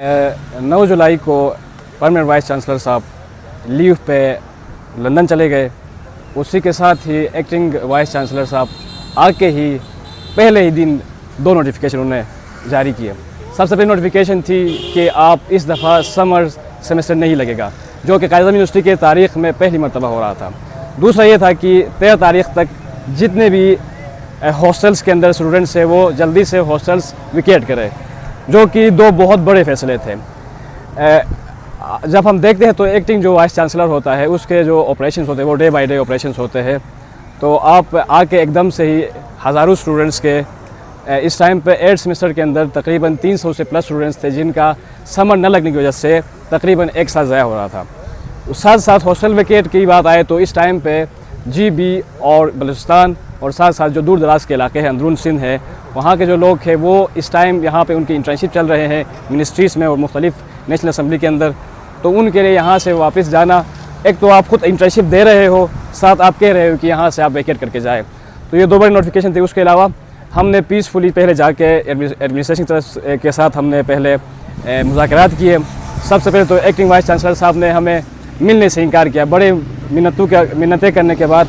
9 जुलाई को permanent vice chancellor साहब leave पे लंदन चले गए। उसी के साथ ही एक्टिंग वाइस चांसलर साहब आके ही पहले ही दिन 2 नोटिफिकेशन उन्होंने जारी किए। सबसे पहली नोटिफिकेशन थी कि आप इस दफ़ा समर सेमेस्टर नहीं लगेगा, जो कि कायद-ए-आज़म यूनिवर्सिटी के तारीख़ में पहली मरतबा हो रहा था। दूसरा ये था कि 13 तारीख़ तक जितने भी हॉस्टल्स के अंदर स्टूडेंट्स हैं वो जल्दी से हॉस्टल्स विकेट करें, जो कि 2 बहुत बड़े फैसले थे। जब हम देखते हैं तो एक्टिंग जो वाइस चांसलर होता है उसके जो ऑपरेशंस होते हैं वो डे बाय डे ऑपरेशंस होते हैं। तो आप आके एकदम से ही हज़ारों स्टूडेंट्स के इस टाइम पे 8 सेमेस्टर के अंदर तकरीबन 300 से प्लस स्टूडेंट्स थे जिनका समर न लगने की वजह से तकरीबन 1 साल ज़ाया हो रहा था। साथ साथ हॉस्टल विकेट की बात आए तो इस टाइम पे GB और बलूचिस्तान और साथ साथ जो दूर दराज के इलाके हैं, अंदरून सिंध है, वहाँ के जो लोग हैं वो इस टाइम यहाँ पे उनकी इंटर्नशिप चल रहे हैं मिनिस्ट्रीज़ में और मुख्तलिफ नेशनल असम्बली के अंदर। तो उनके लिए यहाँ से वापस जाना, एक तो आप खुद इंटर्नशिप दे रहे हो, साथ आप कह रहे हो कि यहाँ से आप वेकेट करके जाए। तो ये 2 बड़ी नोटिफिकेशन थी। उसके अलावा हमने पीसफुली पहले जाके एडमिनिस्ट्रेशन के साथ हमने पहले मुज़ाकरात किए। सबसे पहले तो एक्टिंग वाइस चांसलर साहब ने हमें मिलने से इनकार किया। बड़े मिन्नतें करने के बाद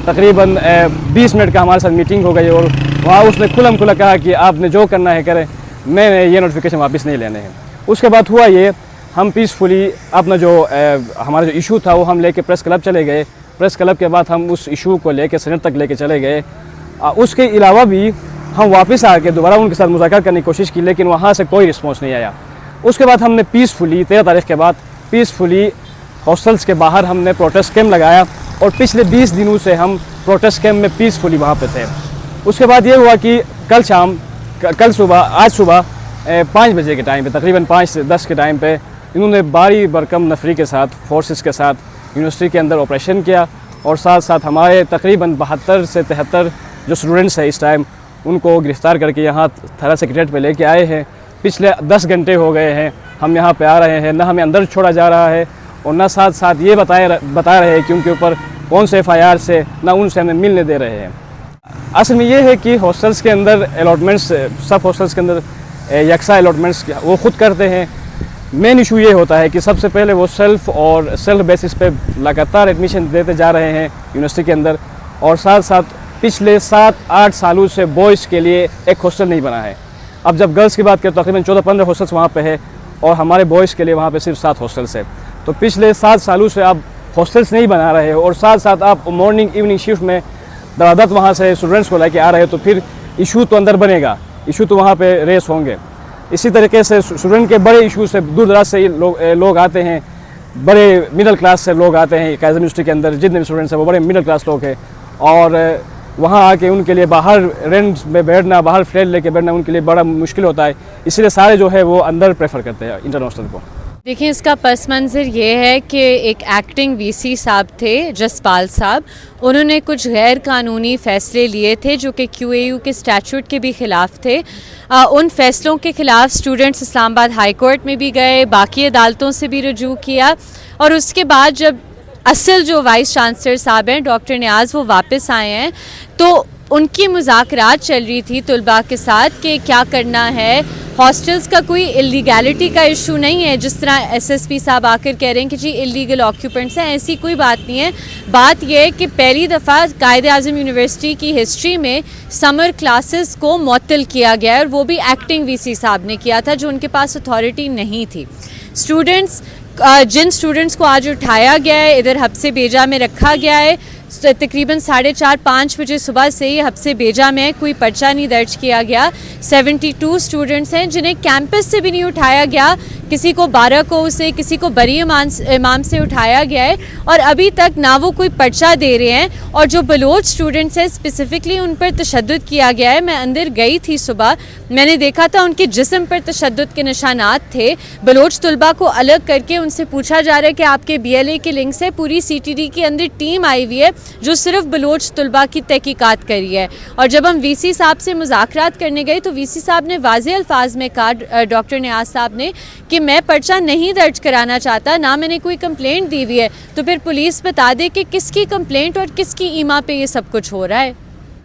तकरीबन 20 मिनट का हमारे साथ मीटिंग हो गई और वहाँ उसने खुल्लम खुला कहा कि आपने जो करना है करें, मैंने ये नोटिफिकेशन वापस नहीं लेने हैं। उसके बाद हुआ ये, हम पीसफुली अपना जो हमारा जो इशू था वो हम लेके प्रेस क्लब चले गए। प्रेस क्लब के बाद हम उस इशू को लेके सेनेट तक लेके चले गए। उसके अलावा भी हम वापस आके दोबारा उनके साथ मुज़ाकरा करने की कोशिश की, लेकिन वहाँ से कोई रिस्पॉन्स नहीं आया। उसके बाद हमने पीसफुली 13 तारीख़ के बाद पीसफुली हॉस्टल्स के बाहर हमने प्रोटेस्ट कैंप लगाया और पिछले 20 दिनों से हम प्रोटेस्ट कैंप में पीसफुली वहाँ पे थे। उसके बाद ये हुआ कि आज सुबह 5 बजे के टाइम पे, तकरीबन 5 से 10 के टाइम पे इन्होंने भारी भरकम नफरी के साथ, फोर्सेस के साथ यूनिवर्सिटी के अंदर ऑपरेशन किया और साथ साथ हमारे तकरीबन 72 से 73 जो स्टूडेंट्स हैं इस टाइम उनको गिरफ़्तार करके यहाँ थाना सेक्रेटरीट पे लेके आए हैं। पिछले 10 घंटे हो गए हैं हम यहाँ पे आ रहे हैं, ना हमें अंदर छोड़ा जा रहा है और ना साथ साथ ये बता रहे हैं कि उनके ऊपर कौन से FIR से, ना उनसे हमें मिलने दे रहे हैं। असल में ये है कि हॉस्टल्स के अंदर अलॉटमेंट्स, सब हॉस्टल्स के अंदर यकसा अलॉटमेंट्स वो ख़ुद करते हैं। मेन इशू ये होता है कि सबसे पहले वो सेल्फ बेसिस पे लगातार एडमिशन देते जा रहे हैं यूनिवर्सिटी के अंदर और साथ साथ पिछले 7-8 सालों से बॉयज़ के लिए एक हॉस्टल नहीं बना है। अब जब गर्ल्स की बात करें तो तकरीबन 14-15 हॉस्टल्स वहाँ पे है और हमारे बॉयज़ के लिए वहाँ पे सिर्फ 7 हॉस्टल्स है। तो पिछले 7 सालों से आप हॉस्टल्स नहीं बना रहे हो और साथ साथ आप मॉर्निंग इवनिंग शिफ्ट में दवादत वहाँ से स्टूडेंट्स को लेके आ रहे हो, तो फिर इशू तो अंदर बनेगा, इशू तो वहाँ पे रेस होंगे। इसी तरीके से स्टूडेंट के बड़े इशू से दूर दराज से लोग आते हैं, बड़े मिडिल क्लास से लोग आते हैं। कायद-ए-आज़म यूनिवर्सिटी के अंदर जितने भी स्टूडेंट्स हैं वो बड़े मिडिल क्लास लोग हैं और वहाँ आके उनके लिए बाहर रेंट में बैठना, बाहर फ्लैट लेके बैठना उनके लिए बड़ा मुश्किल होता है। इसीलिए सारे जो है वो अंदर प्रेफर करते हैं इंटरनेशनल को। देखिए, इसका पस मंज़र ये है कि एक एक्टिंग VC साहब थे, जसपाल साहब, उन्होंने कुछ गैर कानूनी फ़ैसले लिए थे जो कि QAU के स्टैचूट के भी ख़िलाफ़ थे। उन फ़ैसलों के ख़िलाफ़ स्टूडेंट्स इस्लामाबाद हाई कोर्ट में भी गए, बाकी अदालतों से भी रजू किया और उसके बाद जब असल जो वाइस चांसलर साहब हैं डॉक्टर नियाज़ वो वापस आए हैं तो उनकी मुज़ाकरात चल रही थी तलबा के साथ कि क्या करना है। हॉस्टल्स का कोई इलीगैलिटी का इशू नहीं है, जिस तरह SSP साहब आकर कह रहे हैं कि जी इलीगल ऑक्यूपेंट्स हैं, ऐसी कोई बात नहीं है। बात यह है कि पहली दफ़ा कायद-ए-आज़म यूनिवर्सिटी की हिस्ट्री में समर क्लासेस को मुअत्तल किया गया है और वो भी एक्टिंग VC साहब ने किया था जो उनके पास अथॉरिटी नहीं थी। जिन स्टूडेंट्स को आज उठाया गया है, इधर हब्से बेजा में रखा गया है, तकरीबन 4:30-5 बजे सुबह से ही हब्से बेजा में कोई पर्चा नहीं दर्ज किया गया। 72 स्टूडेंट्स हैं जिन्हें कैंपस से भी नहीं उठाया गया, किसी को बारहकोह से, किसी को बरी इमाम से उठाया गया है और अभी तक ना वो कोई पर्चा दे रहे हैं। और जो बलोच स्टूडेंट्स हैं स्पेसिफ़िकली उन पर तशद्दुद किया गया है। मैं अंदर गई थी सुबह, मैंने देखा था उनके जिस्म पर तशद्दुद के निशानात थे। बलोच तलबा को अलग करके उनसे पूछा जा रहा है कि आपके BLA के लिंक से पूरी CTD के अंदर टीम आई हुई है जो सिर्फ बलोच तलबा की तहकीकात करी है। और जब हम VC साहब से मुज़ाकरात करने गए तो VC साहब ने वाज़े अल्फाज में कहा, डॉक्टर नियाज़ साहब ने, कि मैं पर्चा नहीं दर्ज कराना चाहता, ना मैंने कोई कंप्लेंट दी हुई है। तो फिर पुलिस बता दे कि किसकी कंप्लेंट और किसकी ईमा पे ये सब कुछ हो रहा है।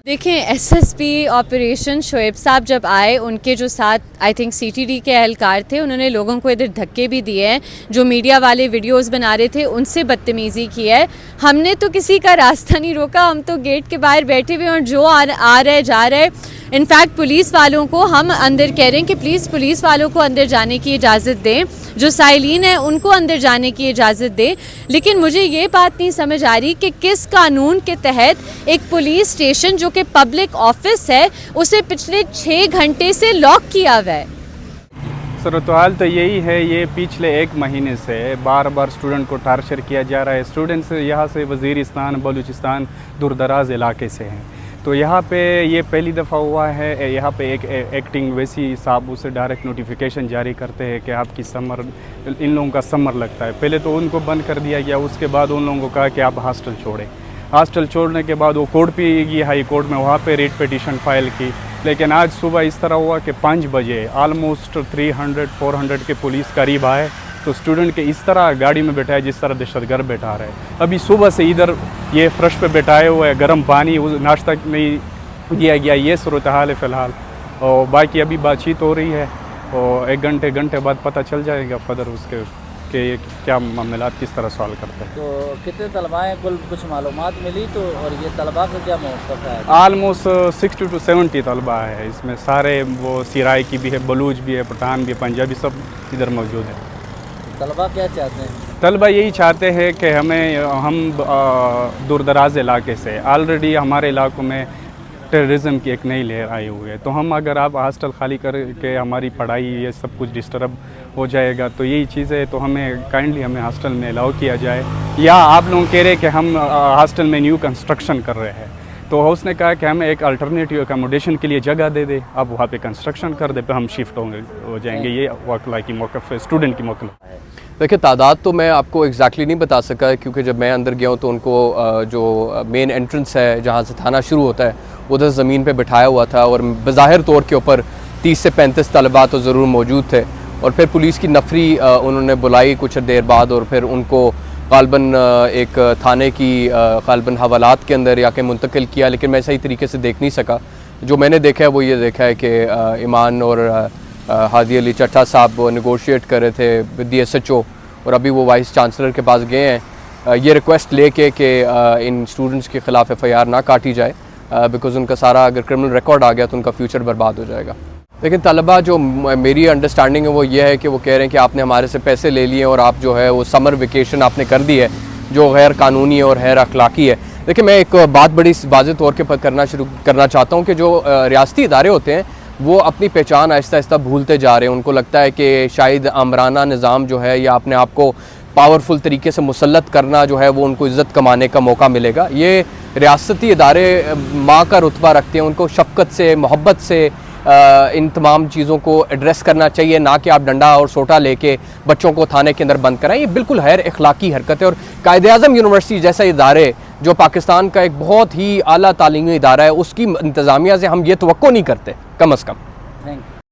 देखें, एसएसपी ऑपरेशन शोएब साहब जब आए, उनके जो साथ आई थिंक सीटीडी के एहलकार थे, उन्होंने लोगों को इधर धक्के भी दिए हैं। जो मीडिया वाले वीडियोस बना रहे थे उनसे बदतमीज़ी की है। हमने तो किसी का रास्ता नहीं रोका, हम तो गेट के बाहर बैठे हुए और जो आ रहा है जा रहा है। इनफैक्ट पुलिस वालों को हम अंदर कह रहे हैं कि प्लीज़ पुलिस वालों को अंदर जाने की इजाज़त दें, जो साइलिन है उनको अंदर जाने की इजाज़त दें। लेकिन मुझे ये बात नहीं समझ आ रही कि किस कानून के तहत एक पुलिस स्टेशन जो कि पब्लिक ऑफिस है उसे पिछले 6 घंटे से लॉक किया हुआ है। सूरत-ए-हाल तो यही है, ये पिछले 1 महीने से बार बार स्टूडेंट को टार्चर किया जा रहा है। स्टूडेंट्स यहाँ से वज़ीरिस्तान, बलूचिस्तान, दूर दराज इलाके से हैं। तो यहाँ पे ये पहली दफ़ा हुआ है। यहाँ पे एक एक्टिंग वैसी साहब उसे डायरेक्ट नोटिफिकेशन जारी करते हैं कि आपकी समर, इन लोगों का समर लगता है। पहले तो उनको बंद कर दिया गया, उसके बाद उन लोगों को कहा कि आप हॉस्टल छोड़ें। हॉस्टल छोड़ने के बाद वो कोर्ट पे गई, हाई कोर्ट में, वहाँ पे रिट पिटीशन फाइल की। लेकिन आज सुबह इस तरह हुआ कि 5 बजे ऑलमोस्ट 300-400 के पुलिस करीब आए, तो स्टूडेंट के इस तरह गाड़ी में बैठाया जिस तरह दहशतगर्द बैठा रहे। अभी सुबह से इधर ये फ्रेश पे बैठाए हुए, गर्म पानी, नाश्ता नहीं दिया गया। ये सूरत-ए-हाल है फ़िलहाल, और बाकी अभी बातचीत हो रही है और 1 घंटे बाद पता चल जाएगा फर्दर उसके कि ये क्या मामला किस तरह सॉल्व करते हैं। तो कितने तलबा हैं कुल, कुछ मालूमात मिली तो, और ये तलबा का क्या मौक़िफ़ है? ऑलमोस्ट 60 to 70 तलबा है इसमें। सारे वो सिराई की भी है, बलूच भी है, पठान भी है, पंजाबी, सब इधर मौजूद है। तलबा क्या चाहते हैं? तलबा यही चाहते हैं कि हम दूर दराज इलाके से, ऑलरेडी हमारे इलाकों में टेररिज्म की एक नई लहर आई हुई है। तो हम अगर आप हॉस्टल खाली करके हमारी पढ़ाई ये सब कुछ डिस्टर्ब हो जाएगा, तो यही चीज़ है। तो हमें काइंडली हमें हॉस्टल में अलाउ किया जाए। या आप लोग कह रहे हैं कि हम हॉस्टल में न्यू कंस्ट्रक्शन कर रहे हैं, तो उसने कहा कि हमें एक अल्टरनेटिव अकोमोडेशन के लिए जगह दे दे, आप वहाँ पे कंस्ट्रक्शन कर दे, पे हम शिफ्ट हो जाएंगे। ये वकला की मौक़िफ़ है, स्टूडेंट की मौक़िफ़ है। देखिए, तादाद तो मैं आपको एग्जैक्टली नहीं बता सका, क्योंकि जब मैं अंदर गया हूँ तो उनको जो मेन एंट्रेंस है जहाँ से थाना शुरू होता है उधर ज़मीन पे बिठाया हुआ था, और बज़ाहिर तौर के ऊपर 30 से 35 तलबा तो ज़रूर मौजूद थे। और फिर पुलिस की नफरी उन्होंने बुलाई कुछ देर बाद, और फिर उनको ग़ालिबन एक थाने की ग़ालिबन हवालात के अंदर या के मुंतकिल किया। लेकिन मैं सही तरीके से देख नहीं सका। जो मैंने देखा है वो ये देखा है कि ईमान और हादी अली चट्टा साहब नेगोशिएट कर रहे थे विद दी SHO, और अभी वो वाइस चांसलर के पास गए हैं ये रिक्वेस्ट लेके कि इन स्टूडेंट्स के ख़िलाफ़ FIR ना काटी जाए, बिकॉज़ उनका सारा अगर क्रिमिनल रिकॉर्ड आ गया तो उनका फ्यूचर बर्बाद हो जाएगा। लेकिन तलबा जो मेरी अंडरस्टैंडिंग है वो ये है कि वो कह रहे हैं कि आपने हमारे से पैसे ले लिए और आप जो है वो समर वेकेशन आपने कर दी है जो गैर कानूनी और गैर अखलाकी है। देखिए, मैं एक बात बड़ी वाज़ेह तौर के पर करना चाहता हूँ कि जो रियासती इदारे होते हैं वो अपनी पहचान आहिस्ता आहिस्ता भूलते जा रहे हैं। उनको लगता है कि शायद आमराना निज़ाम जो है या अपने आप को पावरफुल तरीके से मुसल्लत करना जो है वो उनको इज़्ज़त कमाने का मौका मिलेगा। ये रियासती इदारे माँ का रुतबा रखते हैं, उनको शफ़क़त से, मोहब्बत से इन तमाम चीज़ों को एड्रेस करना चाहिए, ना कि आप डंडा और सोटा लेके बच्चों को थाने के अंदर बंद कराएं। ये बिल्कुल गैर अखलाकी हरकत है। और कायदे-ए-आज़म यूनिवर्सिटी जैसा इदारे जो पाकिस्तान का एक बहुत ही आला तालीमी इदारा है, उसकी इंतज़ामिया से हम ये तवक्को नहीं करते कम अज़ कम।